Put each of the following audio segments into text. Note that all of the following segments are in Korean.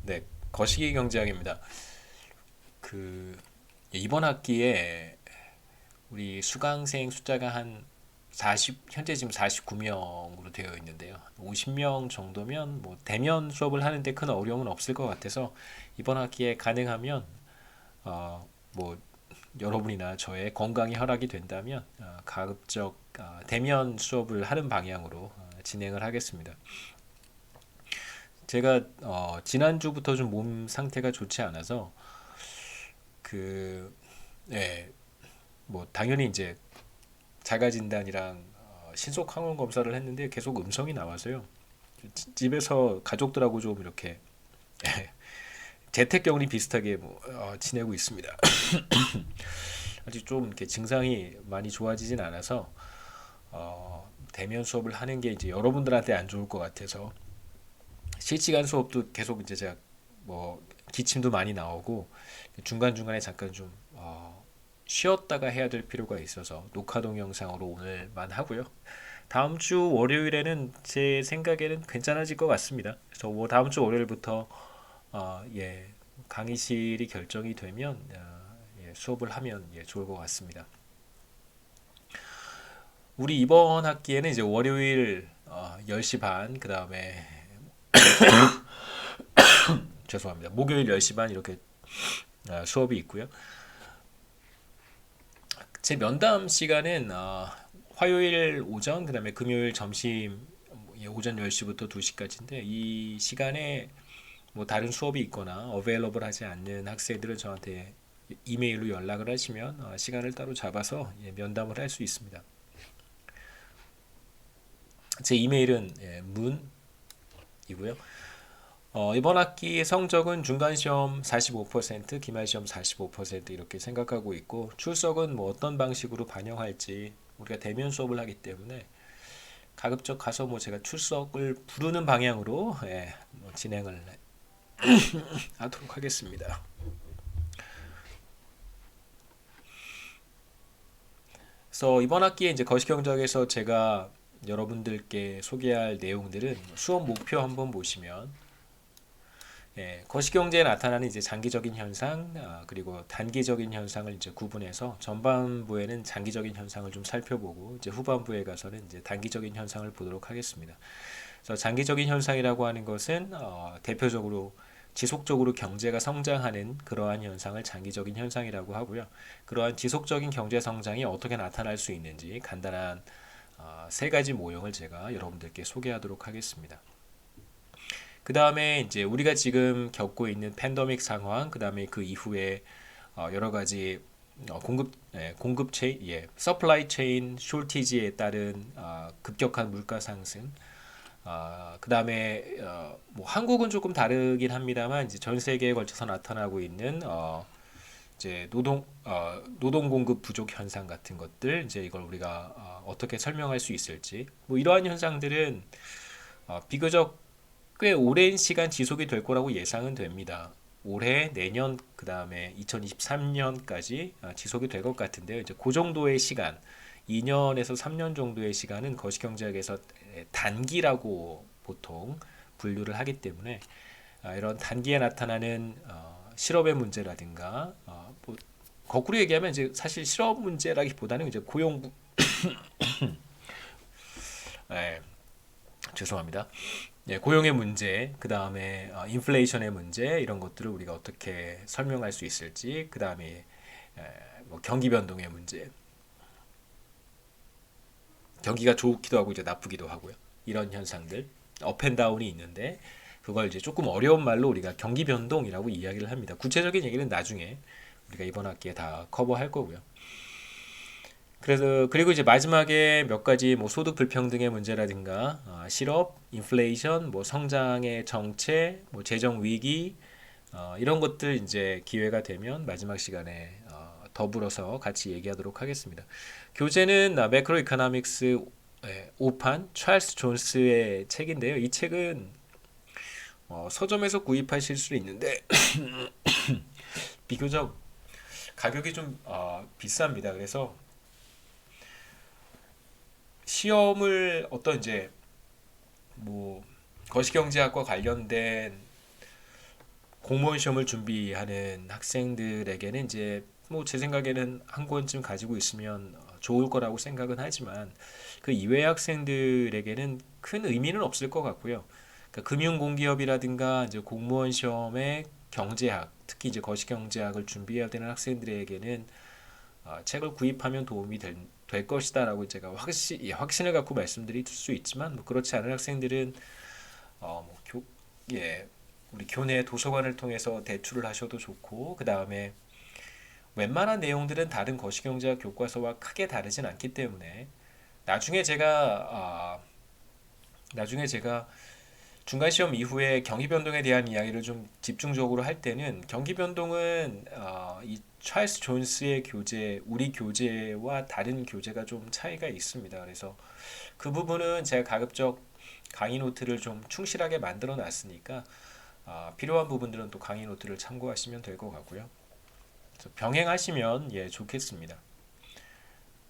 네, 거시기 경제학입니다. 그 이번 학기에 우리 수강생 숫자가 한 40, 현재 지금 49명으로 되어 있는데요. 50명 정도면 뭐 대면 수업을 하는데 큰 어려움은 없을 것 같아서 이번 학기에 가능하면 뭐 여러분이나 저의 건강이 허락이 된다면 가급적 대면 수업을 하는 방향으로 진행을 하겠습니다. 제가 지난주부터 좀 몸 상태가 좋지 않아서 그 예, 뭐 당연히 이제 자가 진단이랑 신속 항원 검사를 했는데 계속 음성이 나와서요. 집에서 가족들하고 좀 이렇게 재택격리 비슷하게 뭐 지내고 있습니다. 아직 좀 이렇게 증상이 많이 좋아지진 않아서 대면 수업을 하는 게 이제 여러분들한테 안 좋을 것 같아서 실시간 수업도 계속 이제 제가 뭐 기침도 많이 나오고 중간중간에 잠깐 좀 쉬었다가 해야 될 필요가 있어서 녹화 동영상으로 오늘만 하고요. 다음 주 월요일에는 제 생각에는 괜찮아질 것 같습니다. 그래서 뭐 다음 주 월요일부터 예, 강의실이 결정이 되면 예, 수업을 하면 예, 좋을 것 같습니다. 우리 이번 학기에는 이제 월요일 10시 반, 그 다음에 죄송합니다. 목요일 10시 반 이렇게 수업이 있고요. 제 면담 시간은 화요일 오전, 그 다음에 금요일 점심 예, 오전 10시부터 2시까지인데 이 시간에 뭐 다른 수업이 있거나 어베일러블 하지 않는 학생들은 저한테 이메일로 연락을 하시면 시간을 따로 잡아서 예, 면담을 할 수 있습니다. 제 이메일은 예, 문이고요. 이번 학기 성적은 중간시험 45%, 기말시험 45% 이렇게 생각하고 있고 출석은 뭐 어떤 방식으로 반영할지 우리가 대면 수업을 하기 때문에 가급적 가서 뭐 제가 출석을 부르는 방향으로 예, 뭐 진행을 하도록 하겠습니다. 그래서 이번 학기에 이제 거시경제학에서 제가 여러분들께 소개할 내용들은 수업 목표 한번 보시면 예, 거시경제에 나타나는 이제 장기적인 현상 그리고 단기적인 현상을 이제 구분해서 전반부에는 장기적인 현상을 좀 살펴보고 이제 후반부에 가서는 이제 단기적인 현상을 보도록 하겠습니다. 그래서 장기적인 현상이라고 하는 것은 대표적으로 지속적으로 경제가 성장하는 그러한 현상을 장기적인 현상이라고 하고요. 그러한 지속적인 경제 성장이 어떻게 나타날 수 있는지 간단한 세 가지 모형을 제가 여러분들께 소개하도록 하겠습니다. 그 다음에 이제 우리가 지금 겪고 있는 팬데믹 상황, 그 다음에 그 이후에 여러 가지 공급 체인, 예, 서플라이 체인 쇼티지에 따른 급격한 물가 상승, 그 다음에 뭐 한국은 조금 다르긴 합니다만 이제 전 세계에 걸쳐서 나타나고 있는 이제 노동 공급 부족 현상 같은 것들 이제 이걸 우리가 어떻게 설명할 수 있을지 뭐 이러한 현상들은 비교적 꽤 오랜 시간 지속이 될 거라고 예상은 됩니다. 올해, 내년, 그 다음에 2023년까지 지속이 될 것 같은데요. 이제 그 정도의 시간, 2년에서 3년 정도의 시간은 거시경제학에서 단기라고 보통 분류를 하기 때문에 이런 단기에 나타나는 실업의 문제라든가 뭐 거꾸로 얘기하면 이제 사실 실업 문제라기보다는 이제 예, 죄송합니다. 예, 고용의 문제, 그 다음에 인플레이션의 문제 이런 것들을 우리가 어떻게 설명할 수 있을지, 그 다음에 뭐 경기 변동의 문제, 경기가 좋기도 하고 이제 나쁘기도 하고요. 이런 현상들, 업앤다운이 있는데 그걸 이제 조금 어려운 말로 우리가 경기 변동이라고 이야기를 합니다. 구체적인 얘기는 나중에 우리가 이번 학기에 다 커버할 거고요. 그래서 그리고 이제 마지막에 몇 가지 뭐 소득 불평등의 문제라든가 실업, 인플레이션, 뭐 성장의 정체, 뭐 재정 위기 이런 것들 이제 기회가 되면 마지막 시간에 더불어서 같이 얘기하도록 하겠습니다. 교재는 매크로 이코노믹스 5판 찰스 존스의 책인데요. 이 책은 서점에서 구입하실 수 있는데 비교적 가격이 좀 비쌉니다. 그래서 시험을 어떤 이제 뭐 거시경제학과 관련된 공무원 시험을 준비하는 학생들에게는 이제 뭐 제 생각에는 한 권쯤 가지고 있으면 좋을 거라고 생각은 하지만 그 이외의 학생들에게는 큰 의미는 없을 것 같고요. 그러니까 금융공기업이라든가 이제 공무원 시험의 경제학, 특히 이제 거시경제학을 준비해야 되는 학생들에게는 책을 구입하면 도움이 될 것이다라고 제가 확신을 갖고 말씀드릴 수 있지만 뭐 그렇지 않은 학생들은 뭐 예, 우리 교내 도서관을 통해서 대출을 하셔도 좋고 그 다음에 웬만한 내용들은 다른 거시경제학 교과서와 크게 다르진 않기 때문에 나중에 제가 나중에 제가 중간 시험 이후에 경기 변동에 대한 이야기를 좀 집중적으로 할 때는 경기 변동은 이 찰스 존스의 교재, 우리 교재와 다른 교재가 좀 차이가 있습니다. 그래서 그 부분은 제가 가급적 강의 노트를 좀 충실하게 만들어 놨으니까 필요한 부분들은 또 강의 노트를 참고하시면 될 것 같고요. 그래서 병행하시면 예 좋겠습니다.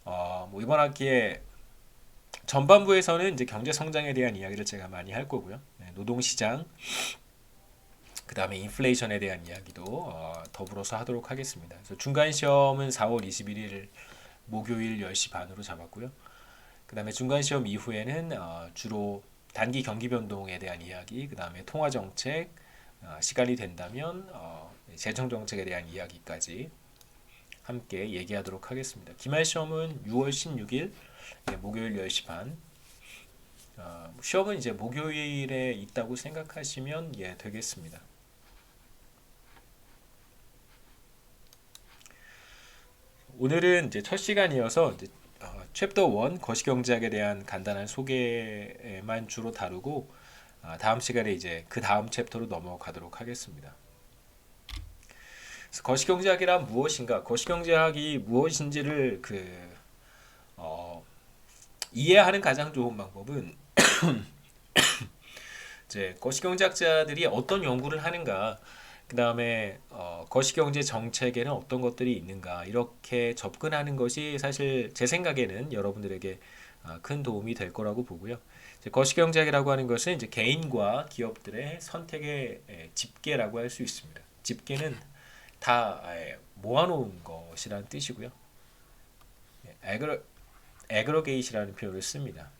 뭐 이번 학기에 전반부에서는 이제 경제 성장에 대한 이야기를 제가 많이 할 거고요. 네, 노동시장, 그 다음에 인플레이션에 대한 이야기도 더불어서 하도록 하겠습니다. 그래서 중간 시험은 4월 21일 목요일 10시 반으로 잡았고요. 그 다음에 중간 시험 이후에는 주로 단기 경기 변동에 대한 이야기, 그 다음에 통화 정책, 시간이 된다면 재정 정책에 대한 이야기까지 함께 얘기하도록 하겠습니다. 기말 시험은 6월 16일 목요일 10시 반. 시험은 이제 목요일에 있다고 생각하시면 예 되겠습니다. 오늘은 이제 첫 시간이어서 이제 챕터 1 거시경제학에 대한 간단한 소개만 주로 다루고 다음 시간에 이제 그 다음 챕터로 넘어가도록 하겠습니다. 그래서 거시경제학이란 무엇인가? 거시경제학이 무엇인지를 이해하는 가장 좋은 방법은 이제 거시경제학자들이 어떤 연구를 하는가, 그 다음에 거시경제 정책에는 어떤 것들이 있는가 이렇게 접근하는 것이 사실 제 생각에는 여러분들에게 큰 도움이 될 거라고 보고요. 이제 거시경제학이라고 하는 것은 이제 개인과 기업들의 선택의 집계라고 할 수 있습니다. 집계는 다 모아놓은 것이라는 뜻이고요. 에그러게이시라는 표현을 씁니다.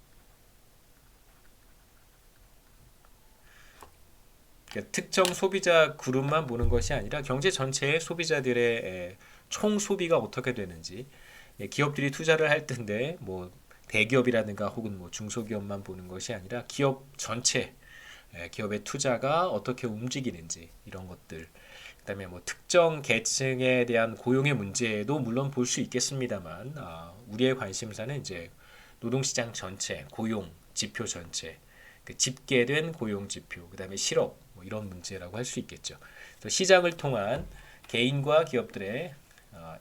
그러니까 특정 소비자 그룹만 보는 것이 아니라 경제 전체의 소비자들의 총 소비가 어떻게 되는지, 기업들이 투자를 할 텐데 뭐 대기업이라든가 혹은 뭐 중소기업만 보는 것이 아니라 기업 전체, 기업의 투자가 어떻게 움직이는지 이런 것들, 그다음에 뭐 특정 계층에 대한 고용의 문제도 물론 볼 수 있겠습니다만 우리의 관심사는 이제 노동시장 전체 고용 지표 전체, 그 집계된 고용 지표, 그다음에 실업 뭐 이런 문제라고 할 수 있겠죠. 그래서 시장을 통한 개인과 기업들의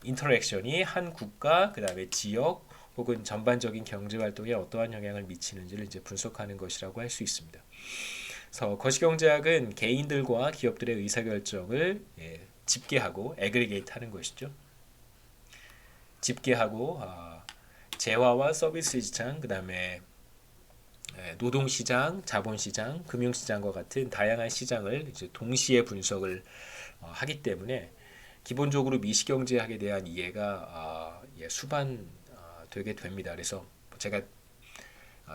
인터랙션이 한 국가, 그다음에 지역 혹은 전반적인 경제 활동에 어떠한 영향을 미치는지를 이제 분석하는 것이라고 할 수 있습니다. 그래서 거시경제학은 개인들과 기업들의 의사결정을 집계하고 에그리게이트 하는 것이죠. 집계하고 재화와 서비스 시장, 그 다음에 노동시장, 자본시장, 금융시장과 같은 다양한 시장을 이제 동시에 분석을 하기 때문에 기본적으로 미시경제학에 대한 이해가 수반 되게 됩니다. 그래서 제가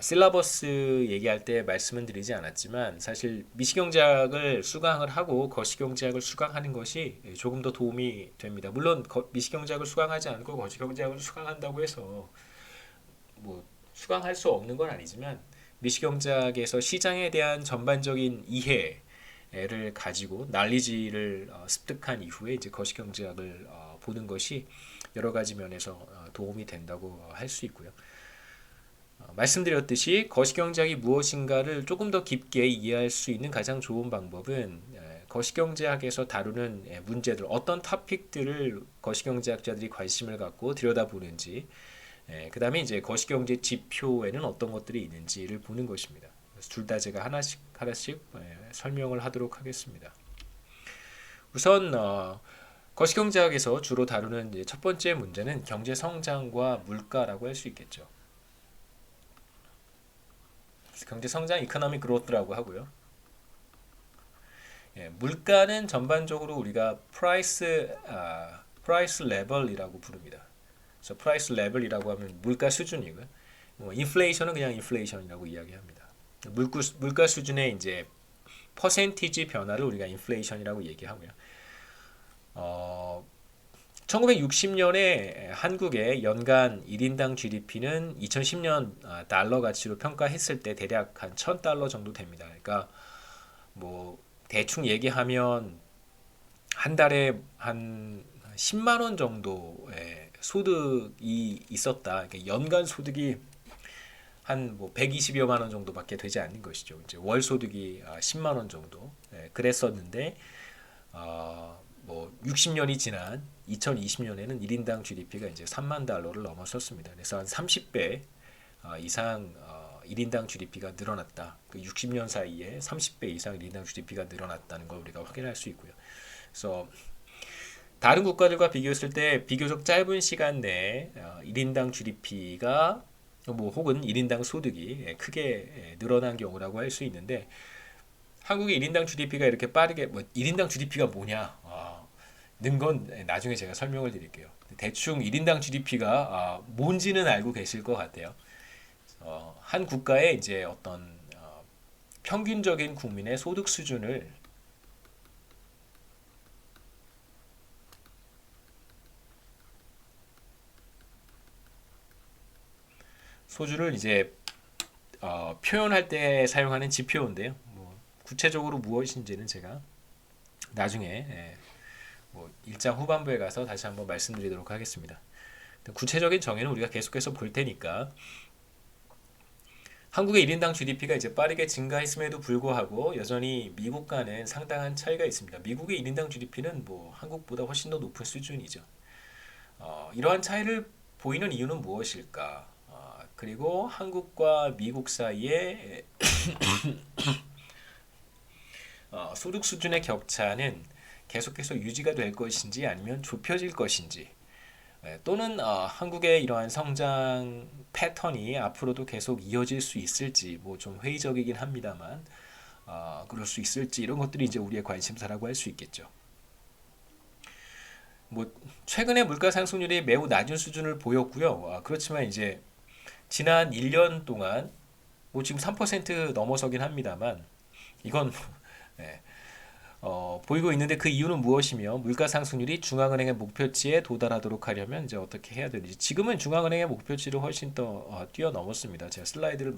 실라버스 얘기할 때 말씀은 드리지 않았지만 사실 미시경제학을 수강을 하고 거시경제학을 수강하는 것이 조금 더 도움이 됩니다. 물론 미시경제학을 수강하지 않고 거시경제학을 수강한다고 해서 뭐 수강할 수 없는 건 아니지만 미시경제학에서 시장에 대한 전반적인 이해를 가지고 난리지를 습득한 이후에 이제 거시경제학을 보는 것이 여러 가지 면에서 도움이 된다고 할 수 있고요. 말씀드렸듯이 거시경제학이 무엇인가를 조금 더 깊게 이해할 수 있는 가장 좋은 방법은 거시경제학에서 다루는 문제들, 어떤 토픽들을 거시경제학자들이 관심을 갖고 들여다보는지, 그 다음에 이제 거시경제 지표에는 어떤 것들이 있는지를 보는 것입니다. 둘 다 제가 하나씩 설명을 하도록 하겠습니다. 우선 거시경제학에서 주로 다루는 이제 첫 번째 문제는 경제 성장과 물가라고 할 수 있겠죠. 경제 성장, 이코노믹 그로스라고 하고요. 물가는 전반적으로 우리가 프라이스 레벨이라고 부릅니다. 그래서 프라이스 레벨이라고 하면 물가 수준이고요. 뭐 인플레이션은 그냥 인플레이션이라고 이야기합니다. 물가 수준의 이제 퍼센티지 변화를 우리가 인플레이션이라고 얘기하고요. 1960년에 한국의 연간 1인당 GDP는 2010년 달러 가치로 평가했을 때 대략 한 1000달러 정도 됩니다. 그러니까 뭐 대충 얘기하면 한 달에 한 10만 원 정도의 소득이 있었다. 그러니까 연간 소득이 한 뭐 120여만 원 정도밖에 되지 않는 것이죠. 이제 월 소득이 10만 원 정도 그랬었는데 뭐 60년이 지난 2020년에는 1인당 GDP가 이제 3만 달러를 넘어섰습니다. 그래서 한 30배 이상 1인당 GDP가 늘어났다. 그 60년 사이에 30배 이상 1인당 GDP가 늘어났다는 걸 우리가 확인할 수 있고요. 그래서 다른 국가들과 비교했을 때 비교적 짧은 시간 내에 1인당 GDP가 뭐 혹은 1인당 소득이 크게 늘어난 경우라고 할 수 있는데 한국의 1인당 GDP가 이렇게 빠르게 뭐 1인당 GDP가 뭐냐? 는 건 나중에 제가 설명을 드릴게요. 대충 1인당 GDP가 뭔지는 알고 계실 것 같아요. 한 국가의 이제 어떤 평균적인 국민의 소득 수준을 이제 표현할 때 사용하는 지표인데요. 뭐 구체적으로 무엇인지는 제가 나중에 뭐 일장 후반부에 가서 다시 한번 말씀드리도록 하겠습니다. 구체적인 정의는 우리가 계속해서 볼 테니까 한국의 1인당 GDP가 이제 빠르게 증가했음에도 불구하고 여전히 미국과는 상당한 차이가 있습니다. 미국의 1인당 GDP는 뭐 한국보다 훨씬 더 높은 수준이죠. 이러한 차이를 보이는 이유는 무엇일까? 그리고 한국과 미국 사이에 소득 수준의 격차는 계속해서 유지가 될 것인지 아니면 좁혀질 것인지 또는 한국의 이러한 성장 패턴이 앞으로도 계속 이어질 수 있을지 뭐 좀 회의적이긴 합니다만 그럴 수 있을지 이런 것들이 이제 우리의 관심사라고 할 수 있겠죠. 뭐 최근에 물가 상승률이 매우 낮은 수준을 보였고요. 그렇지만 이제 지난 1년 동안 뭐 지금 3% 넘어서긴 합니다만 이건 예, 보이고 있는데 그 이유는 무엇이며 물가 상승률이 중앙은행의 목표치에 도달하도록 하려면 이제 어떻게 해야 되는지 지금은 중앙은행의 목표치를 훨씬 더 뛰어넘었습니다. 제가 슬라이드를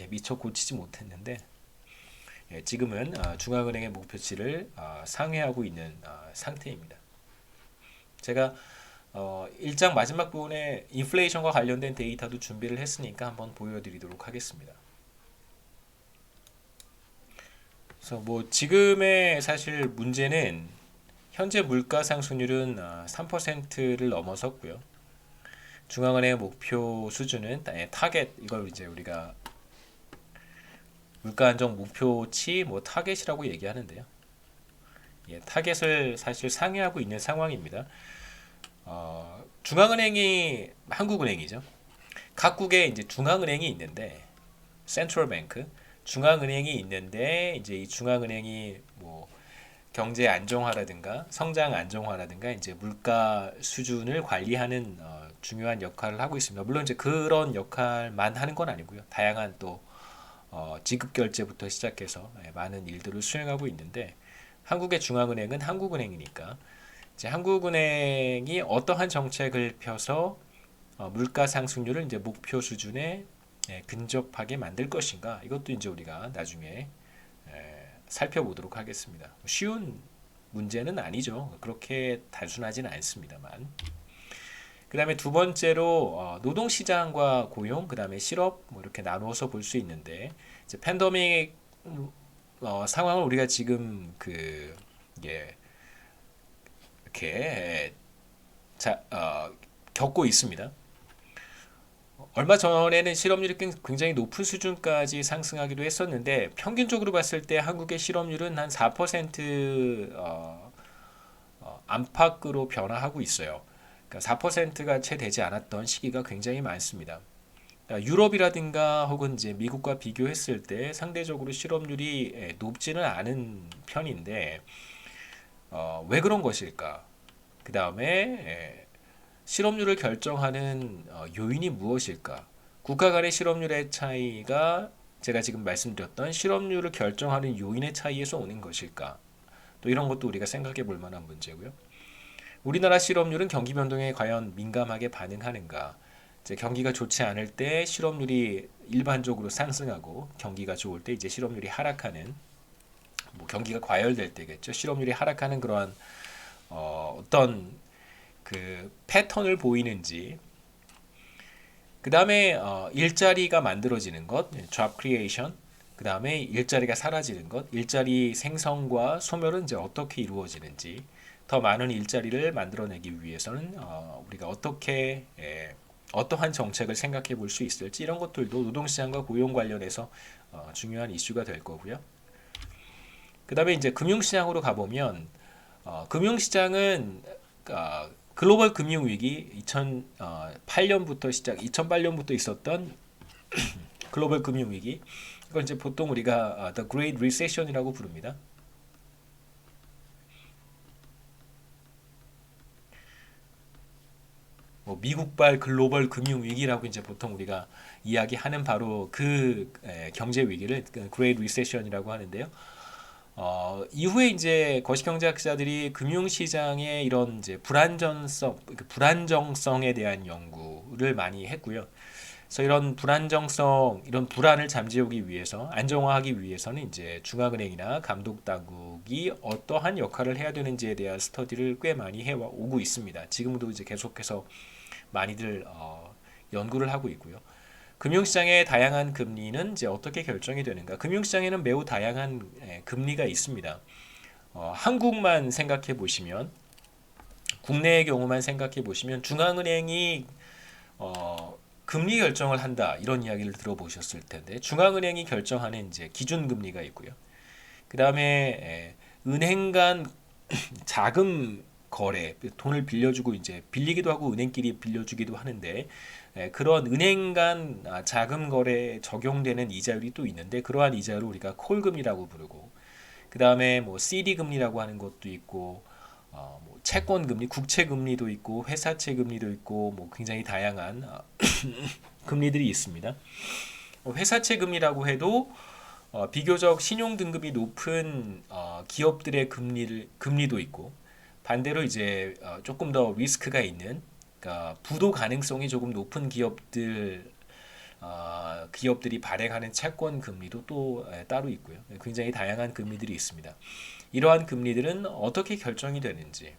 미처 고치지 못했는데 지금은 중앙은행의 목표치를 상회하고 있는 상태입니다. 제가 1장 마지막 부분에 인플레이션과 관련된 데이터도 준비를 했으니까 한번 보여드리도록 하겠습니다. 그래서 뭐 지금의 사실 문제는 현재 물가 상승률은 3%를 넘어섰고요. 중앙은행의 목표 수준은 타겟 이걸 이제 우리가 물가 안정 목표치 뭐 타겟이라고 얘기하는데요. 타겟을 사실 상회하고 있는 상황입니다. 중앙은행이 한국은행이죠. 각국에 이제 중앙은행이 있는데 센트럴 뱅크 중앙은행이 있는데 이제 이 중앙은행이 뭐 경제 안정화라든가 성장 안정화라든가 이제 물가 수준을 관리하는 중요한 역할을 하고 있습니다. 물론 이제 그런 역할만 하는 건 아니고요. 다양한 또 지급 결제부터 시작해서 많은 일들을 수행하고 있는데 한국의 중앙은행은 한국은행이니까 이제 한국은행이 어떠한 정책을 펴서 물가 상승률을 이제 목표 수준에 근접하게 만들 것인가 이것도 이제 우리가 나중에 살펴보도록 하겠습니다. 쉬운 문제는 아니죠. 그렇게 단순하지는 않습니다만. 그 다음에 두 번째로 노동시장과 고용, 그 다음에 실업 뭐 이렇게 나누어서 볼 수 있는데 이제 팬데믹 상황을 우리가 지금 이렇게 겪고 있습니다. 얼마 전에는 실업률이 굉장히 높은 수준까지 상승하기도 했었는데 평균적으로 봤을 때 한국의 실업률은 한 4% 안팎으로 변화하고 있어요. 그러니까 4%가 채 되지 않았던 시기가 굉장히 많습니다. 유럽이라든가 혹은 이제 미국과 비교했을 때 상대적으로 실업률이 높지는 않은 편인데 왜 그런 것일까? 그 다음에 실업률을 결정하는 요인이 무엇일까? 국가 간의 실업률의 차이가 제가 지금 말씀드렸던 실업률을 결정하는 요인의 차이에서 오는 것일까? 또 이런 것도 우리가 생각해 볼 만한 문제고요. 우리나라 실업률은 경기 변동에 과연 민감하게 반응하는가? 이제 경기가 좋지 않을 때 실업률이 일반적으로 상승하고 경기가 좋을 때 이제 실업률이 하락하는 뭐 경기가 과열될 때겠죠. 실업률이 하락하는 그러한 어떤 그 패턴을 보이는지 그 다음에 일자리가 만들어지는 것, job creation. 그 다음에 일자리가 사라지는 것, 일자리 생성과 소멸은 이제 어떻게 이루어지는지, 더 많은 일자리를 만들어내기 위해서는 우리가 어떻게 어떠한 정책을 생각해 볼 수 있을지 이런 것들도 노동시장과 고용 관련해서 중요한 이슈가 될 거고요. 그 다음에 이제 금융시장으로 가보면 금융시장은 글로벌 금융위기 2008년부터 2008년부터 있었던 글로벌 금융위기 이걸 이제 보통 우리가 The Great Recession이라고 부릅니다. 뭐 미국발 글로벌 금융위기라고 이제 보통 우리가 이야기하는 바로 그 경제 위기를 Great Recession이라고 하는데요. 이후에 이제 거시경제학자들이 금융시장의 이런 이제 불안정성에 대한 연구를 많이 했고요. 그래서 이런 불안정성, 이런 불안을 잠재우기 위해서, 안정화하기 위해서는 이제 중앙은행이나 감독 당국이 어떠한 역할을 해야 되는지에 대한 스터디를 꽤 많이 해오고 있습니다. 지금도 이제 계속해서 많이들 연구를 하고 있고요. 금융시장의 다양한 금리는 이제 어떻게 결정이 되는가? 금융시장에는 매우 다양한 금리가 있습니다. 한국만 생각해 보시면, 국내의 경우만 생각해 보시면 중앙은행이 금리 결정을 한다 이런 이야기를 들어보셨을 텐데 중앙은행이 결정하는 이제 기준금리가 있고요. 그 다음에 은행 간 자금 거래, 돈을 빌려주고 이제 빌리기도 하고 은행끼리 빌려주기도 하는데 그런 은행 간 자금 거래에 적용되는 이자율이 또 있는데 그러한 이자율을 우리가 콜금리라고 부르고 그 다음에 뭐 CD 금리라고 하는 것도 있고 뭐 채권 금리, 국채 금리도 있고 회사채 금리도 있고 뭐 굉장히 다양한 금리들이 있습니다. 회사채 금리라고 해도 비교적 신용 등급이 높은 기업들의 금리도 있고 반대로 이제 조금 더 리스크가 있는 그러니까 부도 가능성이 조금 높은 기업들이 발행하는 채권 금리도 또 따로 있고요. 굉장히 다양한 금리들이 있습니다. 이러한 금리들은 어떻게 결정이 되는지,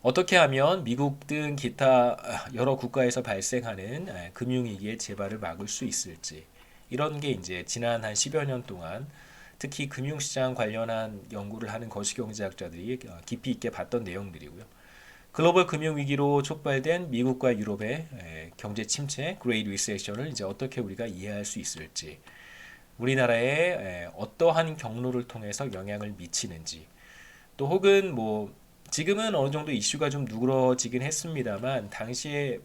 어떻게 하면 미국 등 기타 여러 국가에서 발생하는 금융위기의 재발을 막을 수 있을지, 이런 게 이제 지난 한 10여 년 동안 특히 금융시장 관련한 연구를 하는 거시경제학자들이 깊이 있게 봤던 내용들이고요. 글로벌 금융위기로 촉발된 미국과 유럽의 경제 침체, Great Recession을 이제 어떻게 우리가 이해할 수 있을지, 우리나라에 어떠한 경로를 통해서 영향을 미치는지, 또 혹은 뭐 지금은 어느 정도 이슈가 좀 누그러지긴 했습니다만 당시에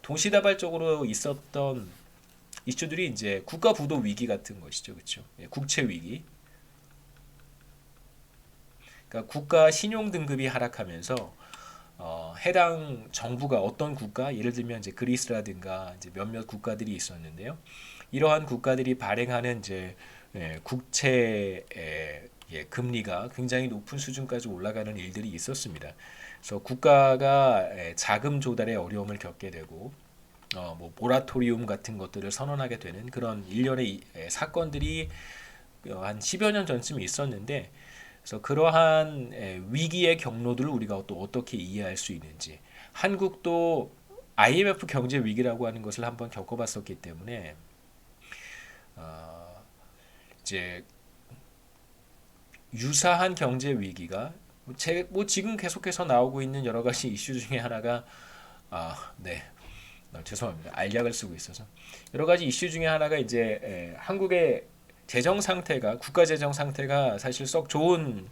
동시다발적으로 있었던 이슈들이 이제 국가 부도 위기 같은 것이죠, 그렇죠? 국채 위기. 그러니까 국가 신용 등급이 하락하면서 해당 정부가 어떤 국가, 예를 들면 이제 그리스라든가 이제 몇몇 국가들이 있었는데요. 이러한 국가들이 발행하는 이제 국채 금리가 굉장히 높은 수준까지 올라가는 일들이 있었습니다. 그래서 국가가 자금 조달에 어려움을 겪게 되고 뭐 모라토리움 같은 것들을 선언하게 되는 그런 일련의 사건들이 한 10여 년 전쯤 있었는데 그래서 그러한 위기의 경로들을 우리가 또 어떻게 이해할 수 있는지 한국도 IMF 경제 위기라고 하는 것을 한번 겪어봤었기 때문에 이제 유사한 경제 위기가 뭐 지금 계속해서 나오고 있는 여러 가지 이슈 중에 하나가 네. 죄송합니다. 알약을 쓰고 있어서 여러 가지 이슈 중에 하나가 이제 한국의 재정 상태가 국가 재정 상태가 사실 썩 좋은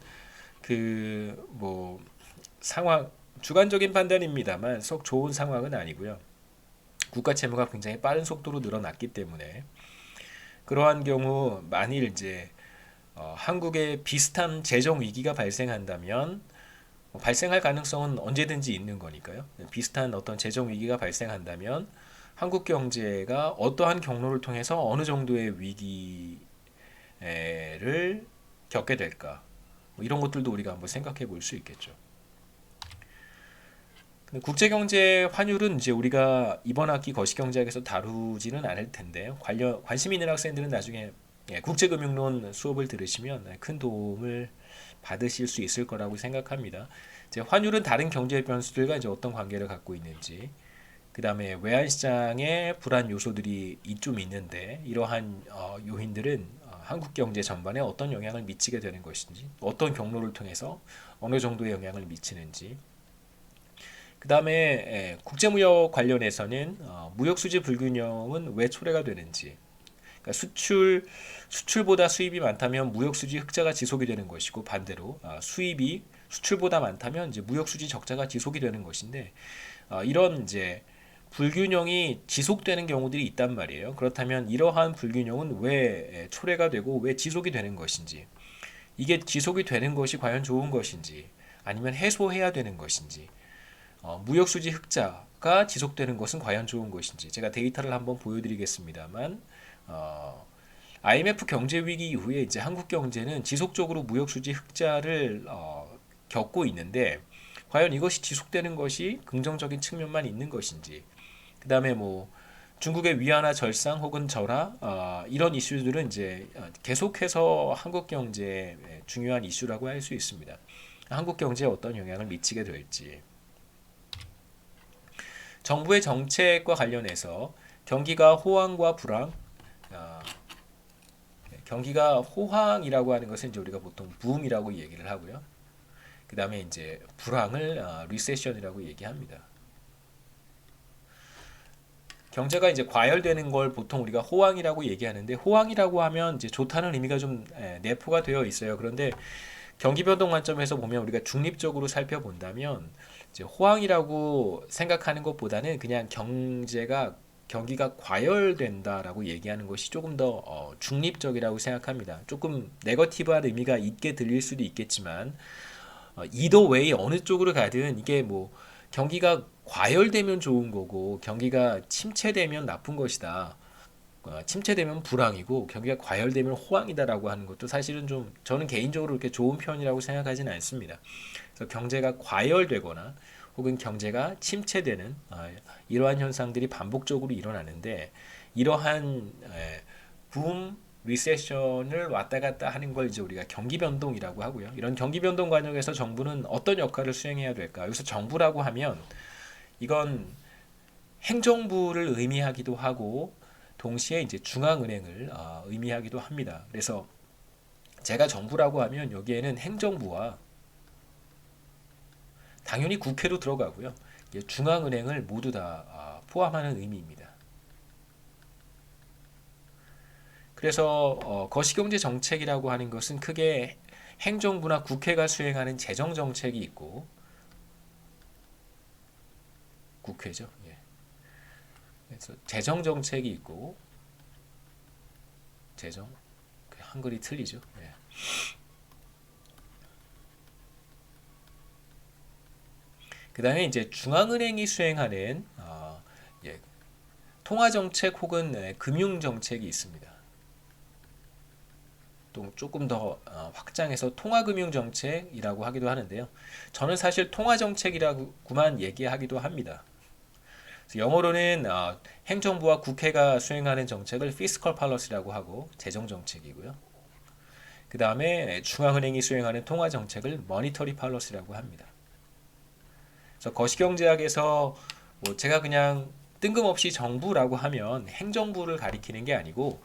그 뭐 상황 주관적인 판단입니다만 썩 좋은 상황은 아니고요. 국가 채무가 굉장히 빠른 속도로 늘어났기 때문에 그러한 경우 만일 이제 한국에 비슷한 재정 위기가 발생한다면 발생할 가능성은 언제든지 있는 거니까요. 비슷한 어떤 재정 위기가 발생한다면 한국 경제가 어떠한 경로를 통해서 어느 정도의 위기를 겪게 될까? 뭐 이런 것들도 우리가 한번 생각해 볼 수 있겠죠. 국제 경제 환율은 이제 우리가 이번 학기 거시경제학에서 다루지는 않을 텐데 관심 있는 학생들은 나중에 국제금융론 수업을 들으시면 큰 도움을 받으실 수 있을 거라고 생각합니다. 이제 환율은 다른 경제 변수들과 이제 어떤 관계를 갖고 있는지, 그 다음에 외환 시장의 불안 요소들이 좀 있는데 이러한 요인들은 한국 경제 전반에 어떤 영향을 미치게 되는 것인지, 어떤 경로를 통해서 어느 정도의 영향을 미치는지. 그 다음에 국제무역 관련해서는 무역수지 불균형은 왜 초래가 되는지, 그러니까 수출보다 수입이 많다면 무역수지 흑자가 지속이 되는 것이고 반대로 수입이 수출보다 많다면 이제 무역수지 적자가 지속이 되는 것인데 이런 이제 불균형이 지속되는 경우들이 있단 말이에요. 그렇다면 이러한 불균형은 왜 초래가 되고 왜 지속이 되는 것인지, 이게 지속이 되는 것이 과연 좋은 것인지 아니면 해소해야 되는 것인지, 무역수지 흑자가 지속되는 것은 과연 좋은 것인지 제가 데이터를 한번 보여드리겠습니다만 IMF 경제 위기 이후에 이제 한국 경제는 지속적으로 무역수지 흑자를 겪고 있는데 과연 이것이 지속되는 것이 긍정적인 측면만 있는 것인지, 그 다음에 뭐 중국의 위안화 절상 혹은 절하 이런 이슈들은 이제 계속해서 한국 경제의 중요한 이슈라고 할 수 있습니다. 한국 경제에 어떤 영향을 미치게 될지. 정부의 정책과 관련해서 경기가 호황과 불황, 경기가 호황이라고 하는 것은 이제 우리가 보통 붐이라고 얘기를 하고요. 그 다음에 이제 불황을 리세션이라고 얘기합니다. 경제가 이제 과열되는 걸 보통 우리가 호황이라고 얘기하는데, 호황이라고 하면 이제 좋다는 의미가 좀 내포가 되어 있어요. 그런데 경기 변동 관점에서 보면 우리가 중립적으로 살펴본다면 이제 호황이라고 생각하는 것보다는 그냥 경기가 과열된다라고 얘기하는 것이 조금 더 중립적이라고 생각합니다. 조금 네거티브한 의미가 있게 들릴 수도 있겠지만 이더 웨이 어느 쪽으로 가든 이게 뭐 경기가 과열되면 좋은 거고 경기가 침체되면 나쁜 것이다. 침체되면 불황이고 경기가 과열되면 호황이다라고 하는 것도 사실은 좀 저는 개인적으로 그렇게 좋은 편이라고 생각하지는 않습니다. 그래서 경제가 과열되거나 혹은 경제가 침체되는 이러한 현상들이 반복적으로 일어나는데 이러한 붐 리세션을 왔다 갔다 하는 걸 이제 우리가 경기 변동이라고 하고요. 이런 경기 변동 과정에서 정부는 어떤 역할을 수행해야 될까? 여기서 정부라고 하면 이건 행정부를 의미하기도 하고 동시에 이제 중앙은행을 의미하기도 합니다. 그래서 제가 정부라고 하면 여기에는 행정부와 당연히 국회도 들어가고요. 중앙은행을 모두 다 포함하는 의미입니다. 그래서 거시경제 정책이라고 하는 것은 크게 행정부나 국회가 수행하는 재정 정책이 있고, 국회죠. 예. 그래서 재정 정책이 있고, 재정 한글이 틀리죠. 예. 그 다음에 이제 중앙은행이 수행하는 통화정책 혹은 금융정책이 있습니다. 또 조금 더 확장해서 통화금융정책이라고 하기도 하는데요. 저는 사실 통화정책이라고만 얘기하기도 합니다. 영어로는 행정부와 국회가 수행하는 정책을 fiscal policy라고 하고 재정정책이고요. 그 다음에 중앙은행이 수행하는 통화정책을 monetary policy라고 합니다. 그래서 거시경제학에서 뭐 제가 그냥 뜬금없이 정부라고 하면 행정부를 가리키는 게 아니고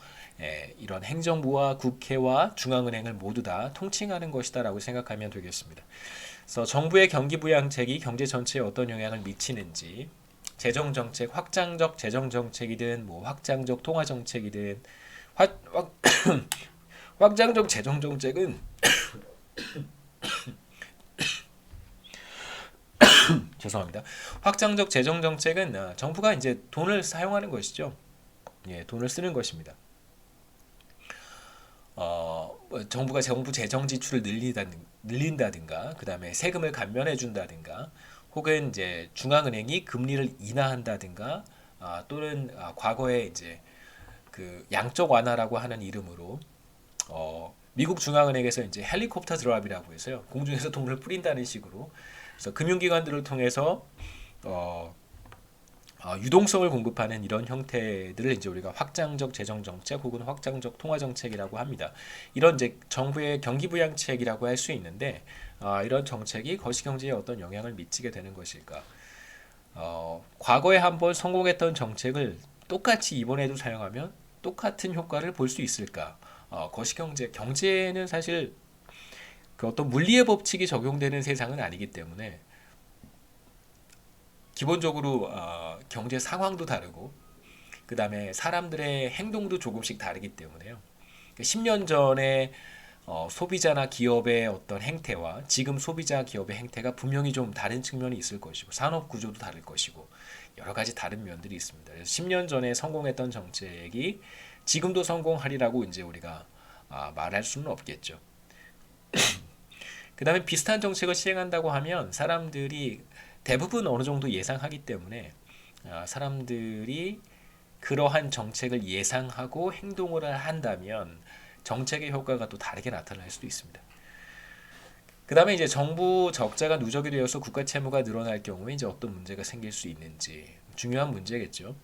이런 행정부와 국회와 중앙은행을 모두 다 통칭하는 것이다라고 생각하면 되겠습니다. 그래서 정부의 경기부양책이 경제 전체에 어떤 영향을 미치는지, 재정정책, 확장적 재정정책이든 뭐 확장적 통화정책이든 확장적 재정정책은 죄송합니다. 확장적 재정 정책은 정부가 이제 돈을 사용하는 것이죠. 예, 돈을 쓰는 것입니다. 정부가 정부 재정 지출을 늘린다든가, 그 다음에 세금을 감면해 준다든가, 혹은 이제 중앙은행이 금리를 인하한다든가, 또는 과거에 이제 그 양적 완화라고 하는 이름으로 미국 중앙은행에서 이제 헬리콥터 드랍이라고 해서요, 공중에서 돈을 뿌린다는 식으로, 그래서 금융기관들을 통해서 유동성을 공급하는 이런 형태들을 이제 우리가 확장적 재정 정책 혹은 확장적 통화 정책이라고 합니다. 이런 이제 정부의 경기 부양책이라고 할 수 있는데, 이런 정책이 거시경제에 어떤 영향을 미치게 되는 것일까? 과거에 한번 성공했던 정책을 똑같이 이번에도 사용하면 똑같은 효과를 볼 수 있을까? 경제는 사실 그 어떤 물리의 법칙이 적용되는 세상은 아니기 때문에 기본적으로 경제 상황도 다르고, 그 다음에 사람들의 행동도 조금씩 다르기 때문에요. 10년 전에 소비자나 기업의 어떤 행태와 지금 소비자 기업의 행태가 분명히 좀 다른 측면이 있을 것이고, 산업 구조도 다를 것이고, 여러 가지 다른 면들이 있습니다. 그래서 10년 전에 성공했던 정책이 지금도 성공하리라고 이제 우리가 말할 수는 없겠죠. 그 다음에 비슷한 정책을 시행한다고 하면 사람들이 대부분 어느 정도 예상하기 때문에, 사람들이 그러한 정책을 예상하고 행동을 한다면 정책의 효과가 또 다르게 나타날 수도 있습니다. 그 다음에 이제 정부 적자가 누적이 되어서 국가 채무가 늘어날 경우에 이제 어떤 문제가 생길 수 있는지, 중요한 문제겠죠.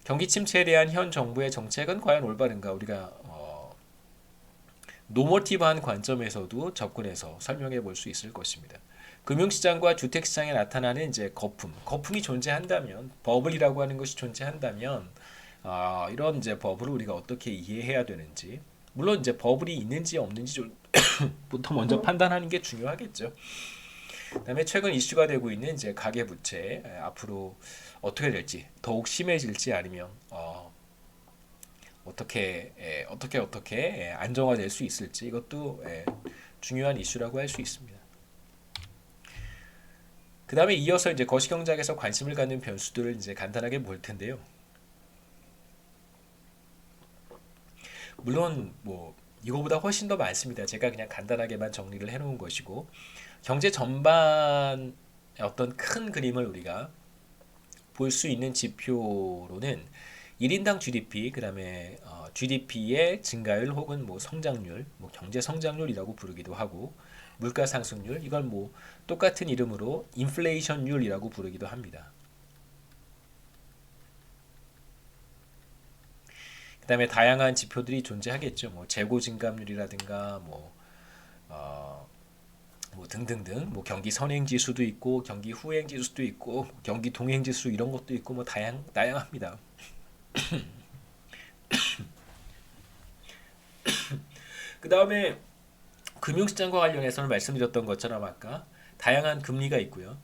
경기 침체에 대한 현 정부의 정책은 과연 올바른가, 우리가 노모티브한 관점에서도 접근해서 설명해 볼 수 있을 것입니다. 금융시장과 주택시장에 나타나는 이제 거품이 존재한다면, 버블이라고 하는 것이 존재한다면, 이런 이제 버블을 우리가 어떻게 이해해야 되는지, 물론 이제 버블이 있는지 없는지부터 먼저 판단하는 게 중요하겠죠. 그다음에 최근 이슈가 되고 있는 이제 가계부채, 앞으로 어떻게 될지, 더욱 심해질지, 아니면 어떻게 안정화될 수 있을지, 이것도 중요한 이슈라고 할 수 있습니다. 그 다음에 이어서 이제 거시경제학에서 관심을 갖는 변수들을 이제 간단하게 볼 텐데요. 물론 뭐 이거보다 훨씬 더 많습니다. 제가 그냥 간단하게만 정리를 해놓은 것이고, 경제 전반의 어떤 큰 그림을 우리가 볼 수 있는 지표로는 1인당 GDP, 그 다음에 GDP의 증가율 혹은 뭐 성장률, 뭐 경제 성장률이라고 부르기도 하고, 물가 상승률, 이걸 뭐 똑같은 이름으로 인플레이션율이라고 부르기도 합니다. 그 다음에 다양한 지표들이 존재하겠죠. 뭐 재고 증감률이라든가 뭐 등등등, 뭐 경기 선행 지수도 있고 경기 후행 지수도 있고 경기 동행 지수 이런 것도 있고 뭐 다양합니다. 그 다음에 금융시장과 관련해서는 말씀드렸던 것처럼 아까 다양한 금리가 있고요.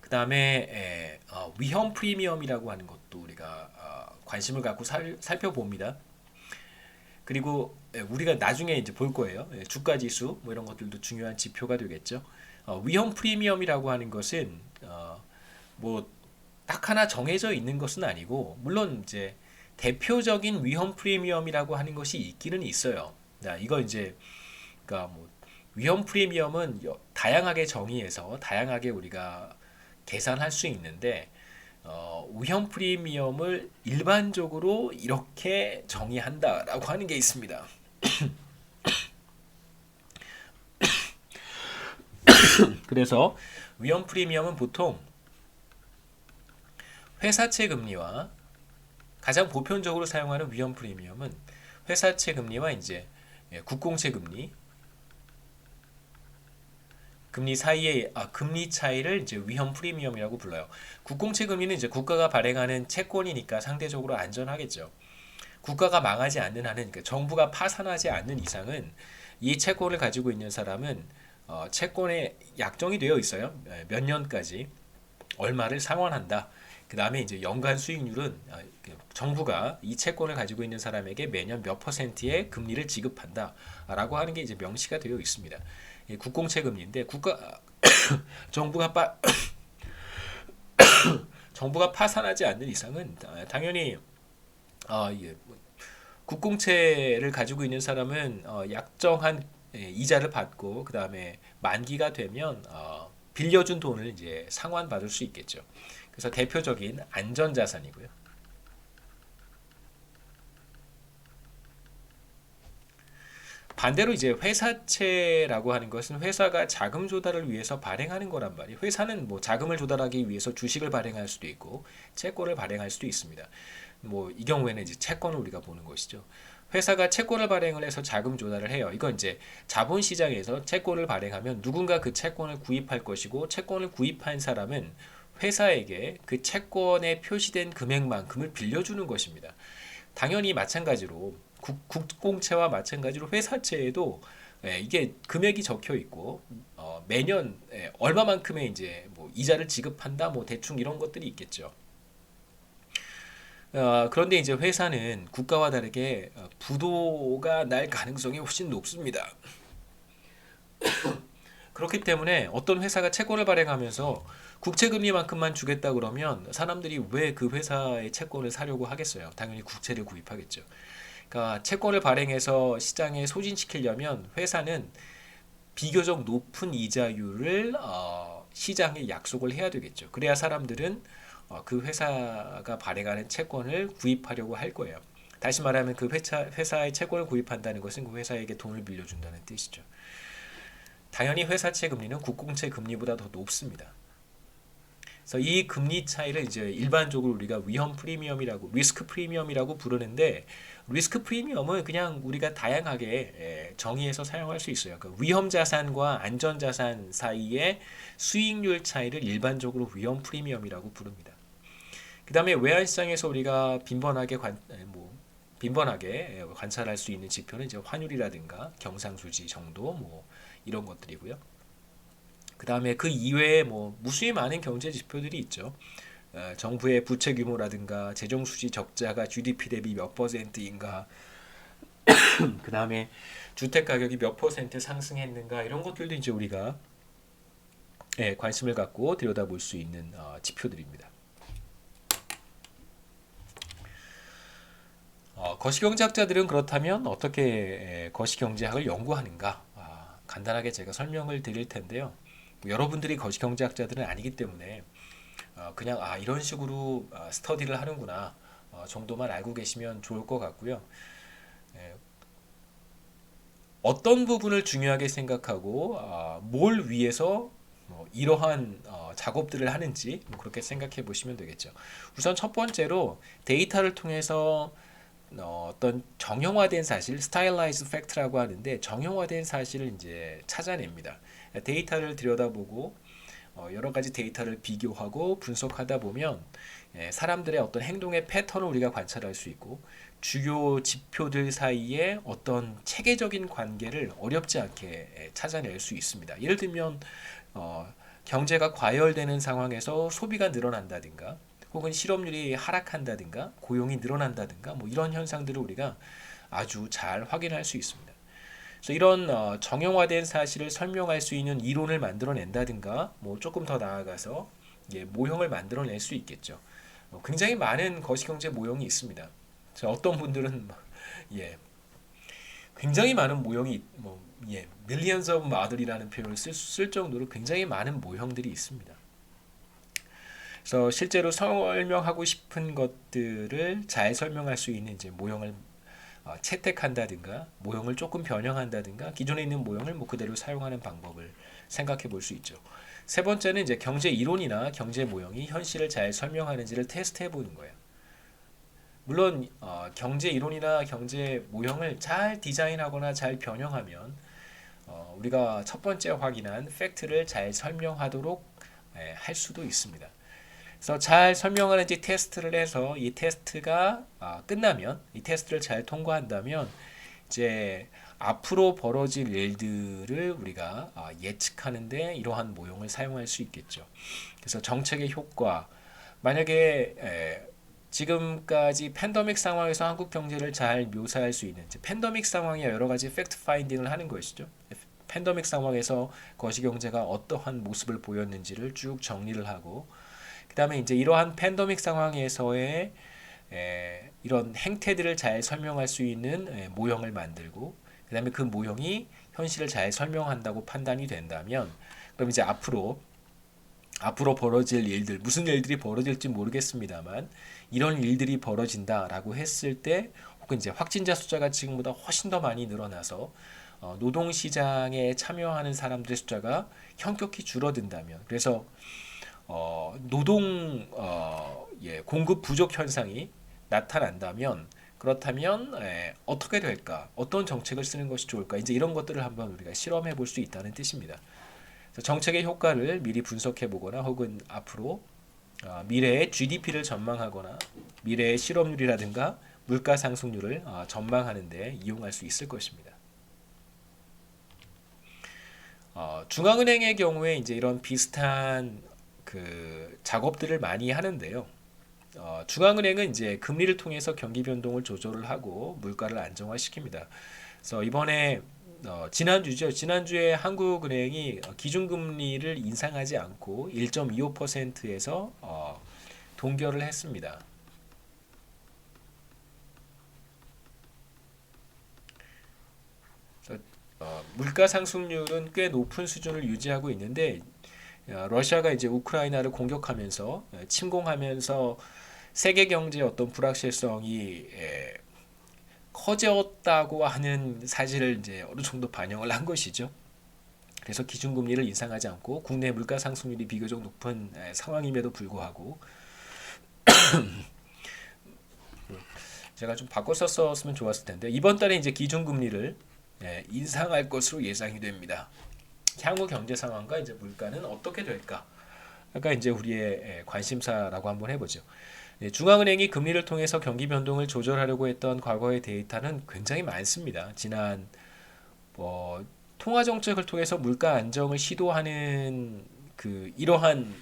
그 다음에 위험 프리미엄이라고 하는 것도 우리가 관심을 갖고 살펴봅니다. 그리고 우리가 나중에 이제 볼 거예요. 주가 지수 뭐 이런 것들도 중요한 지표가 되겠죠. 위험 프리미엄이라고 하는 것은 뭐 딱 하나 정해져 있는 것은 아니고, 물론 이제 대표적인 위험 프리미엄이라고 하는 것이 있기는 있어요. 이거 이제 그러니까 뭐 위험 프리미엄은 다양하게 정의해서 다양하게 우리가 계산할 수 있는데, 위험 프리미엄을 일반적으로 이렇게 정의한다라고 하는 게 있습니다. 그래서 위험 프리미엄은 보통 회사채 금리와, 가장 보편적으로 사용하는 위험 프리미엄은 회사채 금리와 이제 국공채 금리 사이의 금리 차이를 이제 위험 프리미엄이라고 불러요. 국공채 금리는 이제 국가가 발행하는 채권이니까 상대적으로 안전하겠죠. 국가가 망하지 않는 한은, 그러니까 정부가 파산하지 않는 이상은 이 채권을 가지고 있는 사람은 채권에 약정이 되어 있어요. 몇 년까지 얼마를 상환한다. 그 다음에 이제 연간 수익률은 정부가 이 채권을 가지고 있는 사람에게 매년 몇 %의 금리를 지급한다라고 하는 게 이제 명시가 되어 있습니다. 국공채 금리인데 정부가 정부가 파산하지 않는 이상은 당연히 예, 국공채를 가지고 있는 사람은 약정한 이자를 받고 그 다음에 만기가 되면 빌려준 돈을 이제 상환받을 수 있겠죠. 그래서 대표적인 안전자산이고요. 반대로 이제 회사채라고 하는 것은 회사가 자금 조달을 위해서 발행하는 거란 말이에요. 회사는 뭐 자금을 조달하기 위해서 주식을 발행할 수도 있고 채권을 발행할 수도 있습니다. 뭐 이 경우에는 이제 채권을 우리가 보는 것이죠. 회사가 채권을 발행을 해서 자금 조달을 해요. 이건 이제 자본시장에서 채권을 발행하면 누군가 그 채권을 구입할 것이고 채권을 구입한 사람은 회사에게 그 채권에 표시된 금액만큼을 빌려주는 것입니다. 당연히 마찬가지로 국공채와 마찬가지로 회사채에도 이게 금액이 적혀 있고 매년 얼마만큼의 이제 뭐 이자를 지급한다 뭐 대충 이런 것들이 있겠죠. 그런데 이제 회사는 국가와 다르게 부도가 날 가능성이 훨씬 높습니다. 그렇기 때문에 어떤 회사가 채권을 발행하면서 국채 금리만큼만 주겠다 그러면 사람들이 왜 그 회사의 채권을 사려고 하겠어요? 당연히 국채를 구입하겠죠. 그러니까 채권을 발행해서 시장에 소진시키려면 회사는 비교적 높은 이자율을 시장에 약속을 해야 되겠죠. 그래야 사람들은 그 회사가 발행하는 채권을 구입하려고 할 거예요. 다시 말하면 그 회사의 채권을 구입한다는 것은 그 회사에게 돈을 빌려준다는 뜻이죠. 당연히 회사채 금리는 국공채 금리보다 더 높습니다. 그래서 이 금리 차이를 이제 일반적으로 우리가 위험 프리미엄이라고, 리스크 프리미엄이라고 부르는데, 리스크 프리미엄은 그냥 우리가 다양하게 정의해서 사용할 수 있어요. 그 위험 자산과 안전 자산 사이의 수익률 차이를 일반적으로 위험 프리미엄이라고 부릅니다. 그 다음에 외환시장에서 우리가 빈번하게 관찰할 수 있는 지표는 이제 환율이라든가 경상수지 정도 뭐 이런 것들이고요. 그 다음에 그 이외에 뭐 무수히 많은 경제 지표들이 있죠. 정부의 부채 규모라든가 재정 수지 적자가 GDP 대비 몇 퍼센트인가, 그 다음에 주택 가격이 몇 퍼센트 상승했는가 이런 것들도 이제 우리가 관심을 갖고 들여다볼 수 있는 지표들입니다. 거시경제학자들은 그렇다면 어떻게 거시경제학을 연구하는가? 간단하게 제가 설명을 드릴 텐데요. 여러분들이 거시경제학자들은 아니기 때문에 그냥 이런 식으로 스터디를 하는구나 정도만 알고 계시면 좋을 것 같고요. 어떤 부분을 중요하게 생각하고 뭘 위해서 이러한 작업들을 하는지 그렇게 생각해 보시면 되겠죠. 우선 첫 번째로 데이터를 통해서 어떤 정형화된 사실, stylized fact라고 하는데 정형화된 사실을 이제 찾아냅니다. 데이터를 들여다보고 여러 가지 데이터를 비교하고 분석하다 보면 사람들의 어떤 행동의 패턴을 우리가 관찰할 수 있고 주요 지표들 사이에 어떤 체계적인 관계를 어렵지 않게 찾아낼 수 있습니다. 예를 들면 경제가 과열되는 상황에서 소비가 늘어난다든가 혹은 실업률이 하락한다든가 고용이 늘어난다든가 뭐 이런 현상들을 우리가 아주 잘 확인할 수 있습니다. 그래서 이런 정형화된 사실을 설명할 수 있는 이론을 만들어낸다든가 뭐 조금 더 나아가서 모형을 만들어낼 수 있겠죠. 굉장히 많은 거시경제 모형이 있습니다. 어떤 분들은 굉장히 많은 모형이 millions of model이라는 표현을 쓸 정도로 굉장히 많은 모형들이 있습니다. 그래서 실제로 설명하고 싶은 것들을 잘 설명할 수 있는 이제 모형을 채택한다든가 모형을 조금 변형한다든가 기존에 있는 모형을 그대로 사용하는 방법을 생각해 볼 수 있죠. 세 번째는 이제 경제 이론이나 경제 모형이 현실을 잘 설명하는지를 테스트해 보는 거예요. 물론 경제 이론이나 경제 모형을 잘 디자인하거나 잘 변형하면 우리가 첫 번째 확인한 팩트를 잘 설명하도록 할 수도 있습니다. 그래서 잘 설명하는지 테스트를 해서 이 테스트가 끝나면 이 테스트를 잘 통과한다면 이제 앞으로 벌어질 일들을 우리가 예측하는데 이러한 모형을 사용할 수 있겠죠. 그래서 정책의 효과, 만약에 지금까지 팬데믹 상황에서 한국 경제를 잘 묘사할 수 있는 팬데믹 상황이 여러 가지 팩트 파인딩을 하는 것이죠. 팬데믹 상황에서 거시경제가 어떠한 모습을 보였는지를 쭉 정리를 하고 그다음에 이제 이러한 팬데믹 상황에서의 이런 행태들을 잘 설명할 수 있는 모형을 만들고 그다음에 그 모형이 현실을 잘 설명한다고 판단이 된다면 그럼 이제 앞으로 벌어질 일들 무슨 일들이 벌어질지 모르겠습니다만 이런 일들이 벌어진다라고 했을 때 혹은 이제 확진자 숫자가 지금보다 훨씬 더 많이 늘어나서 노동 시장에 참여하는 사람들의 숫자가 현격히 줄어든다면 그래서 노동 공급 부족 현상이 나타난다면 그렇다면 어떻게 될까? 어떤 정책을 쓰는 것이 좋을까? 이제 이런 것들을 한번 우리가 실험해 볼 수 있다는 뜻입니다. 그래서 정책의 효과를 미리 분석해 보거나 혹은 앞으로 미래의 GDP를 전망하거나 미래의 실업률이라든가 물가 상승률을 전망하는 데 이용할 수 있을 것입니다. 중앙은행의 경우에 이제 이런 비슷한 그 작업들을 많이 하는데요. 중앙은행은 이제 금리를 통해서 경기 변동을 조절을 하고 물가를 안정화시킵니다. 그래서 이번에 지난주죠. 지난주에 한국은행이 기준금리를 인상하지 않고 1.25%에서 동결을 했습니다. 그래서 물가 상승률은 꽤 높은 수준을 유지하고 있는데 러시아가 이제 우크라이나를 공격하면서 침공하면서 세계 경제의 어떤 불확실성이 커졌다고 하는 사실을 이제 어느 정도 반영을 한 것이죠. 그래서 기준금리를 인상하지 않고 국내 물가 상승률이 비교적 높은 상황임에도 불구하고 제가 좀 바꿔 썼으면 좋았을 텐데 이번 달에 이제 기준금리를 인상할 것으로 예상이 됩니다. 향후 경제 상황과 이제 물가는 어떻게 될까? 아까 이제 우리의 관심사라고 한번 해보죠. 중앙은행이 금리를 통해서 경기 변동을 조절하려고 했던 과거의 데이터는 굉장히 많습니다. 지난 통화 정책을 통해서 물가 안정을 시도하는 그 이러한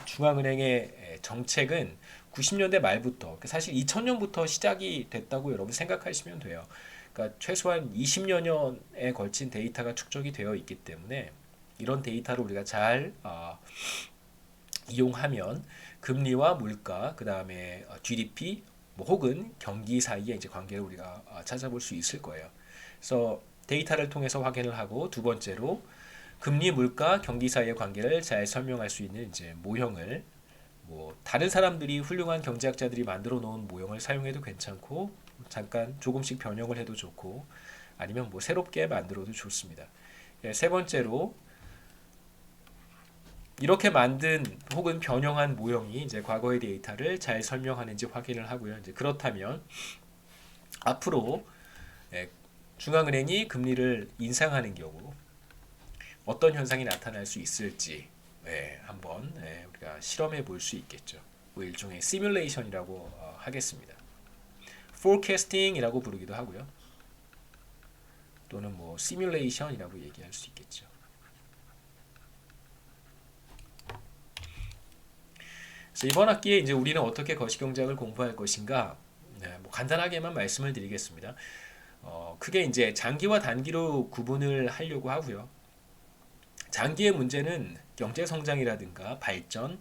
중앙은행의 정책은 90년대 말부터 사실 2000년부터 시작이 됐다고 여러분 생각하시면 돼요. 그러니까 최소한 20여 년에 걸친 데이터가 축적이 되어 있기 때문에 이런 데이터를 우리가 잘 이용하면 금리와 물가, 그 다음에 GDP, 뭐 혹은 경기 사이의 이제 관계를 우리가 찾아볼 수 있을 거예요. 그래서 데이터를 통해서 확인을 하고 두 번째로 금리, 물가, 경기 사이의 관계를 잘 설명할 수 있는 이제 모형을 뭐 다른 사람들이 훌륭한 경제학자들이 만들어 놓은 모형을 사용해도 괜찮고 잠깐 조금씩 변형을 해도 좋고 아니면 뭐 새롭게 만들어도 좋습니다. 세 번째로 이렇게 만든 혹은 변형한 모형이 이제 과거의 데이터를 잘 설명하는지 확인을 하고요. 이제 그렇다면 앞으로 중앙은행이 금리를 인상하는 경우 어떤 현상이 나타날 수 있을지 한번 우리가 실험해 볼 수 있겠죠. 뭐 일종의 시뮬레이션이라고 하겠습니다. forecasting이라고 부르기도 하고요. 또는 뭐 시뮬레이션이라고 얘기할 수 있겠죠. 그래서 이번 학기에 이제 우리는 어떻게 거시경제학을 공부할 것인가? 뭐 간단하게만 말씀을 드리겠습니다. 크게 이제 장기와 단기로 구분을 하려고 하고요. 장기의 문제는 경제 성장이라든가 발전,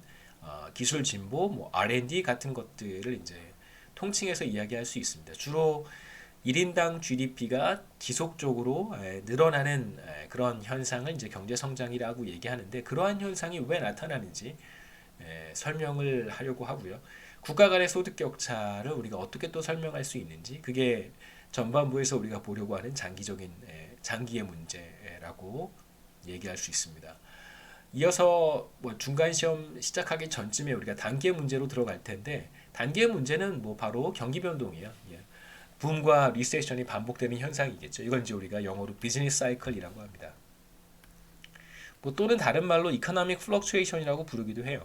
기술 진보, 뭐 R&D 같은 것들을 이제 통칭해서 이야기할 수 있습니다. 주로 1인당 GDP가 지속적으로 늘어나는 그런 현상을 이제 경제 성장이라고 얘기하는데 그러한 현상이 왜 나타나는지 설명을 하려고 하고요. 국가 간의 소득 격차를 우리가 어떻게 또 설명할 수 있는지 그게 전반부에서 우리가 보려고 하는 장기의 문제라고 얘기할 수 있습니다. 이어서 뭐 중간 시험 시작하기 전쯤에 우리가 단기의 문제로 들어갈 텐데 단기의 문제는 뭐 바로 경기 변동이에요. 붐과 리세션이 반복되는 현상이겠죠. 이건 이제 우리가 영어로 비즈니스 사이클이라고 합니다. 뭐 또는 다른 말로 이코노믹 플럭추에이션이라고 부르기도 해요.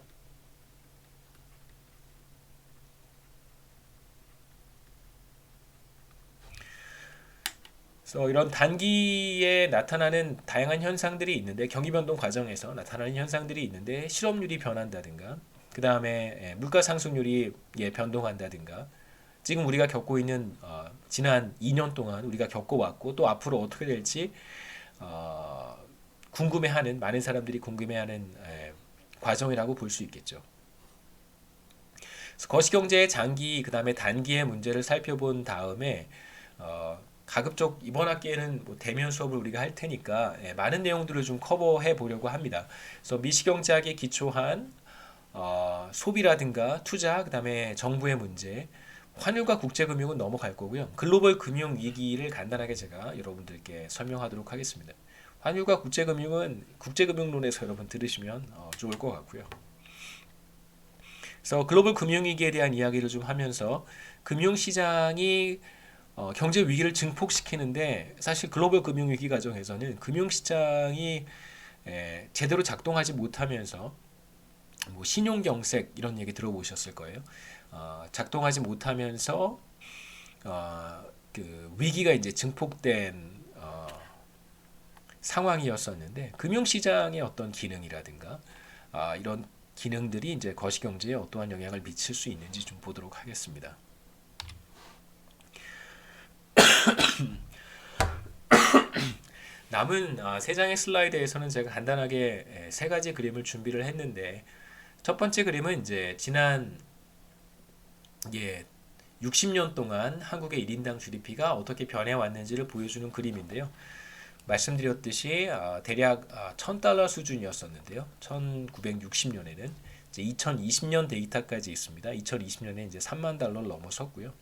그래서 이런 단기에 나타나는 다양한 현상들이 있는데 경기 변동 과정에서 나타나는 현상들이 있는데 실업률이 변한다든가 그 다음에 물가 상승률이 변동한다든가 지금 우리가 겪고 있는 지난 2년 동안 우리가 겪어왔고 또 앞으로 어떻게 될지 궁금해하는 많은 사람들이 궁금해하는 과정이라고 볼 수 있겠죠. 그래서 거시경제의 장기 그다음에 단기의 문제를 살펴본 다음에 가급적 이번 학기에는 뭐 대면 수업을 우리가 할 테니까 많은 내용들을 좀 커버해 보려고 합니다. 그래서 미시경제학에 기초한 소비라든가 투자, 그다음에 정부의 문제, 환율과 국제금융은 넘어갈 거고요. 글로벌 금융 위기를 간단하게 제가 여러분들께 설명하도록 하겠습니다. 환율과 국제금융은 국제금융론에서 여러분 들으시면 좋을 것 같고요. 그래서 글로벌 금융위기에 대한 이야기를 좀 하면서 금융시장이 경제 위기를 증폭시키는데 사실 글로벌 금융위기 과정에서는 금융시장이 제대로 작동하지 못하면서 뭐 신용경색 이런 얘기 들어보셨을 거예요. 작동하지 못하면서 그 위기가 이제 증폭된 상황이었었는데 금융시장의 어떤 기능이라든가 이런 기능들이 이제 거시경제에 어떠한 영향을 미칠 수 있는지 좀 보도록 하겠습니다. 남은 세 장의 슬라이드에서는 제가 간단하게 세 가지 그림을 준비를 했는데 첫 번째 그림은 이제 지난 60년 동안 한국의 1인당 GDP가 어떻게 변해왔는지를 보여주는 그림인데요. 말씀드렸듯이 대략 $1,000 수준이었었는데요. 1960년에는 이제 2020년 데이터까지 있습니다. 2020년에 이제 $30,000를 넘어섰고요.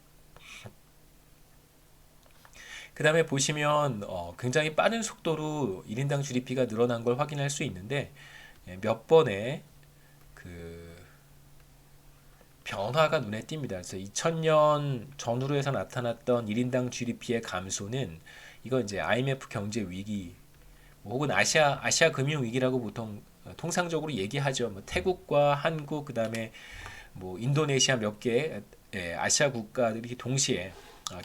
그 다음에 보시면 굉장히 빠른 속도로 1인당 GDP가 늘어난 걸 확인할 수 있는데 몇 번의 그 변화가 눈에 띕니다. 그래서 2000년 전후로 해서 나타났던 1인당 GDP의 감소는 이거 이제 IMF 경제 위기 혹은 아시아 금융 위기라고 보통 통상적으로 얘기하죠. 뭐 태국과 한국 그다음에 뭐 인도네시아 몇 개 아시아 국가들이 동시에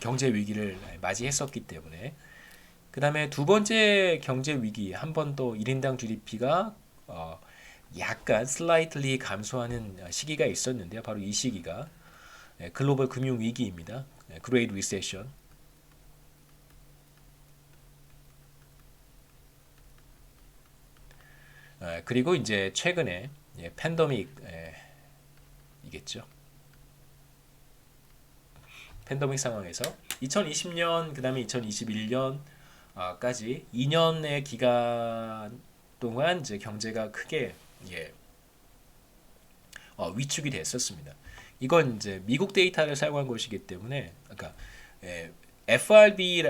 경제 위기를 맞이했었기 때문에 그다음에 두 번째 경제 위기 한 번 더 1인당 GDP가 약간 슬라이틀리 감소하는 시기가 있었는데요. 바로 이 시기가 글로벌 금융 위기입니다. Great Recession. 그리고 이제 최근에 팬데믹이겠죠. 팬데믹 상황에서 2020년 그다음에 2021년까지 2년의 기간 동안 이제 경제가 크게 위축이 됐었습니다. 이건 이제 미국 데이터를 사용한 것이기 때문에 그러니까 FRB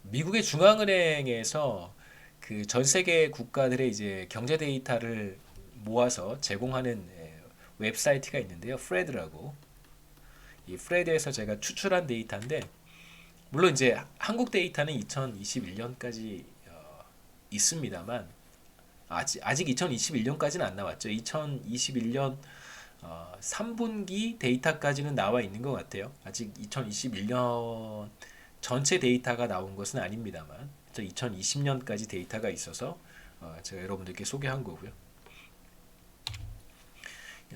미국의 중앙은행에서 그 전 세계 국가들의 이제 경제 데이터를 모아서 제공하는 웹사이트가 있는데요. 프레드라고. 이 프레드에서 제가 추출한 데이터인데 물론 이제 한국 데이터는 2021년까지 있습니다만 아직 2021년까지는 안 나왔죠. 2021년 3분기 데이터까지는 나와 있는 것 같아요. 아직 2021년 전체 데이터가 나온 것은 아닙니다만 2020년까지 데이터가 있어서 제가 여러분들께 소개한 거고요.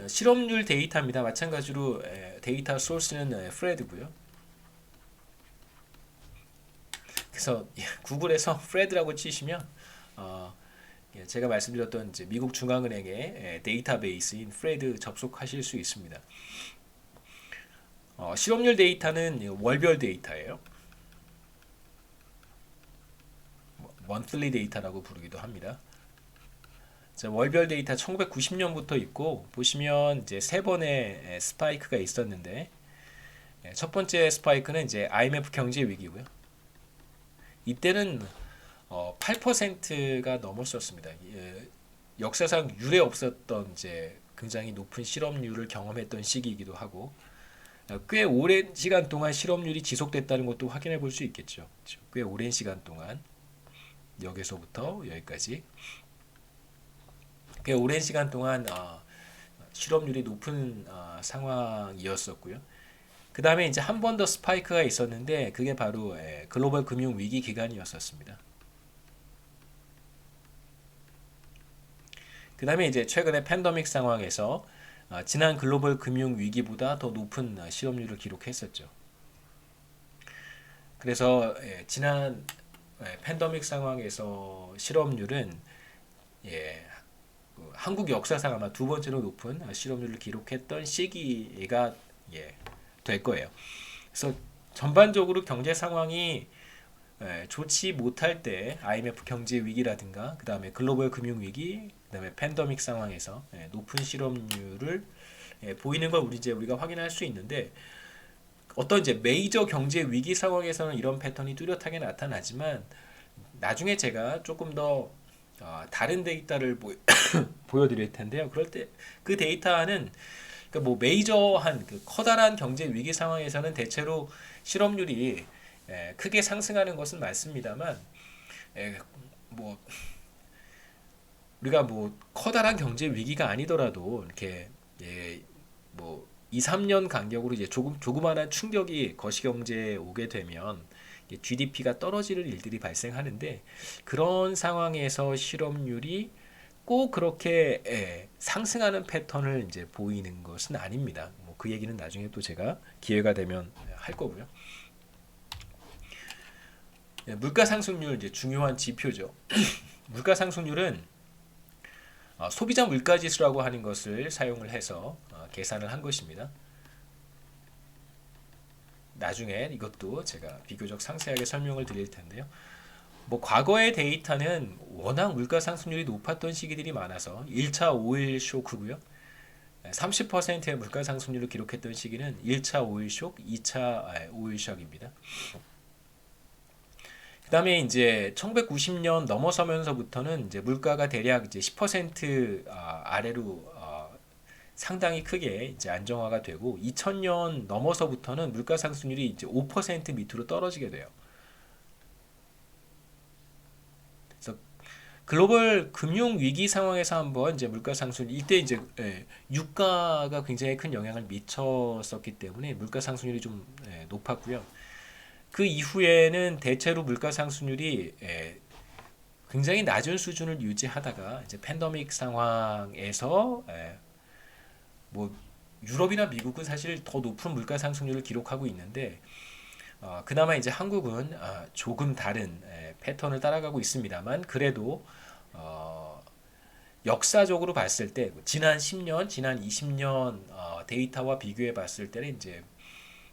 실업률 데이터입니다. 마찬가지로 데이터 소스는 프레드고요. 그래서 구글에서 프레드라고 치시면 제가 말씀드렸던 이제 미국 중앙은행의 데이터베이스인 프레드 접속하실 수 있습니다. 실업률 데이터는 월별 데이터예요. monthly 데이터라고 부르기도 합니다. 자, 월별 데이터 1990년부터 있고 보시면 이제 세 번의 스파이크가 있었는데 첫 번째 스파이크는 이제 IMF 경제 위기고요. 이때는 8%가 넘었었습니다. 역사상 유례 없었던 이제 굉장히 높은 실업률을 경험했던 시기이기도 하고 꽤 오랜 시간 동안 실업률이 지속됐다는 것도 확인해 볼 수 있겠죠. 꽤 오랜 시간 동안 여기서부터 여기까지 꽤 오랜 시간 동안 실업률이 높은 상황이었었고요. 그 다음에 이제 한 번 더 스파이크가 있었는데 그게 바로 글로벌 금융 위기 기간이었었습니다. 그 다음에 이제 최근에 팬데믹 상황에서 지난 글로벌 금융 위기보다 더 높은 실업률을 기록했었죠. 그래서 지난 팬데믹 상황에서 실업률은 한국 역사상 아마 두 번째로 높은 실업률을 기록했던 시기가 될 거예요. 그래서 전반적으로 경제 상황이 좋지 못할 때 IMF 경제 위기라든가 그 다음에 글로벌 금융 위기, 그 다음에 팬데믹 상황에서 높은 실업률을 보이는 걸 우리가 확인할 수 있는데 어떤 이제 메이저 경제 위기 상황에서는 이런 패턴이 뚜렷하게 나타나지만 나중에 제가 조금 더 다른 데이터를 보여드릴 텐데요. 그럴 때 그 데이터는 그러니까 뭐 메이저한 그 커다란 경제 위기 상황에서는 대체로 실업률이 크게 상승하는 것은 맞습니다만 뭐 우리가 뭐 커다란 경제 위기가 아니더라도 이렇게 뭐 2, 3년 간격으로 이제 조그마한 충격이 거시경제에 오게 되면 GDP가 떨어지는 일들이 발생하는데 그런 상황에서 실업률이 꼭 그렇게 상승하는 패턴을 이제 보이는 것은 아닙니다. 뭐 그 얘기는 나중에 또 제가 기회가 되면 할 거고요. 물가 상승률 이제 중요한 지표죠. 물가 상승률은 소비자 물가 지수라고 하는 것을 사용을 해서 계산을 한 것입니다. 나중에 이것도 제가 비교적 상세하게 설명을 드릴 텐데요. 뭐 과거의 데이터는 워낙 물가 상승률이 높았던 시기들이 많아서 1차 오일 쇼크고요. 30%의 물가 상승률을 기록했던 시기는 1차 오일 쇼크, 2차 오일 쇼크입니다. 그다음에 이제 1990년 넘어서면서부터는 이제 물가가 대략 이제 10% 아래로 상당히 크게 이제 안정화가 되고 2000년 넘어서부터는 물가 상승률이 이제 5% 밑으로 떨어지게 돼요. 그래서 글로벌 금융 위기 상황에서 한번 이제 물가 상승 이때 이제 유가가 굉장히 큰 영향을 미쳤었기 때문에 물가 상승률이 좀 높았고요. 그 이후에는 대체로 물가 상승률이 굉장히 낮은 수준을 유지하다가 이제 팬데믹 상황에서 뭐 유럽이나 미국은 사실 더 높은 물가 상승률을 기록하고 있는데 그나마 이제 한국은 조금 다른 패턴을 따라가고 있습니다만 그래도 역사적으로 봤을 때 지난 10년, 지난 20년 데이터와 비교해 봤을 때는 이제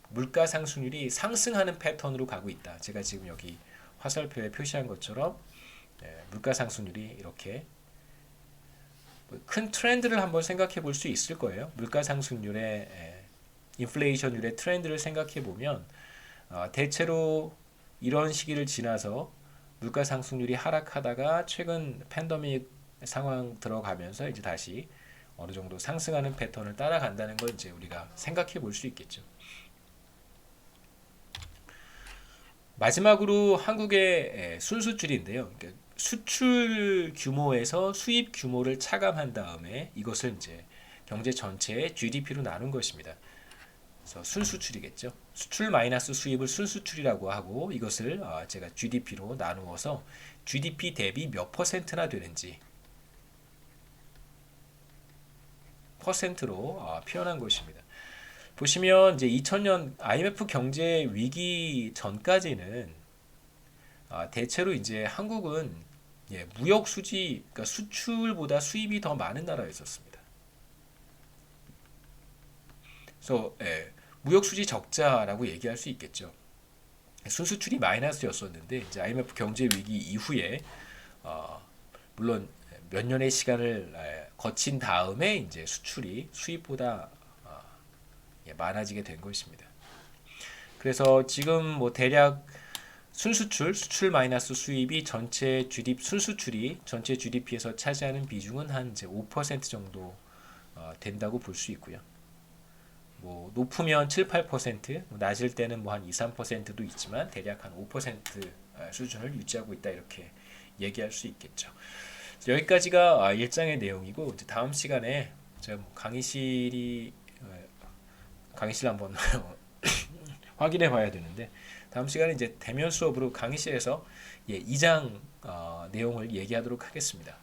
물가 상승률이 상승하는 패턴으로 가고 있다. 제가 지금 여기 화살표에 표시한 것처럼 물가 상승률이 이렇게 큰 트렌드를 한번 생각해 볼 수 있을 거예요. 물가 상승률의 인플레이션율의 트렌드를 생각해 보면 대체로 이런 시기를 지나서 물가 상승률이 하락하다가 최근 팬데믹 상황 들어가면서 이제 다시 어느 정도 상승하는 패턴을 따라간다는 걸 이제 우리가 생각해 볼 수 있겠죠. 마지막으로 한국의 순수출인데요. 그러니까 수출 규모에서 수입 규모를 차감한 다음에 이것을 이제 경제 전체의 GDP로 나눈 것입니다. 그래서 순수출이겠죠. 수출 마이너스 수입을 순수출이라고 하고 이것을 제가 GDP로 나누어서 GDP 대비 몇 퍼센트나 되는지 퍼센트로 표현한 것입니다. 보시면 이제 2000년 IMF 경제 위기 전까지는 대체로 이제 한국은 무역 수지, 그러니까 수출보다 수입이 더 많은 나라였었습니다. 그래서 무역 수지 적자라고 얘기할 수 있겠죠. 순수출이 마이너스였었는데 이제 IMF 경제 위기 이후에 물론 몇 년의 시간을 거친 다음에 이제 수출이 수입보다 많아지게 된 것입니다. 그래서 지금 뭐 대략 수출 마이너스 수입이 전체 GDP 순수출이 전체 GDP에서 차지하는 비중은 한 이제 5% 정도 된다고 볼 수 있고요. 뭐 높으면 7, 8%, 낮을 때는 뭐 한 2, 3%도 있지만 대략 한 5% 수준을 유지하고 있다 이렇게 얘기할 수 있겠죠. 여기까지가 일장의 내용이고 이제 다음 시간에 제가 뭐 강의실 한번 확인해 봐야 되는데 다음 시간에 이제 대면 수업으로 강의실에서 2장 내용을 얘기하도록 하겠습니다.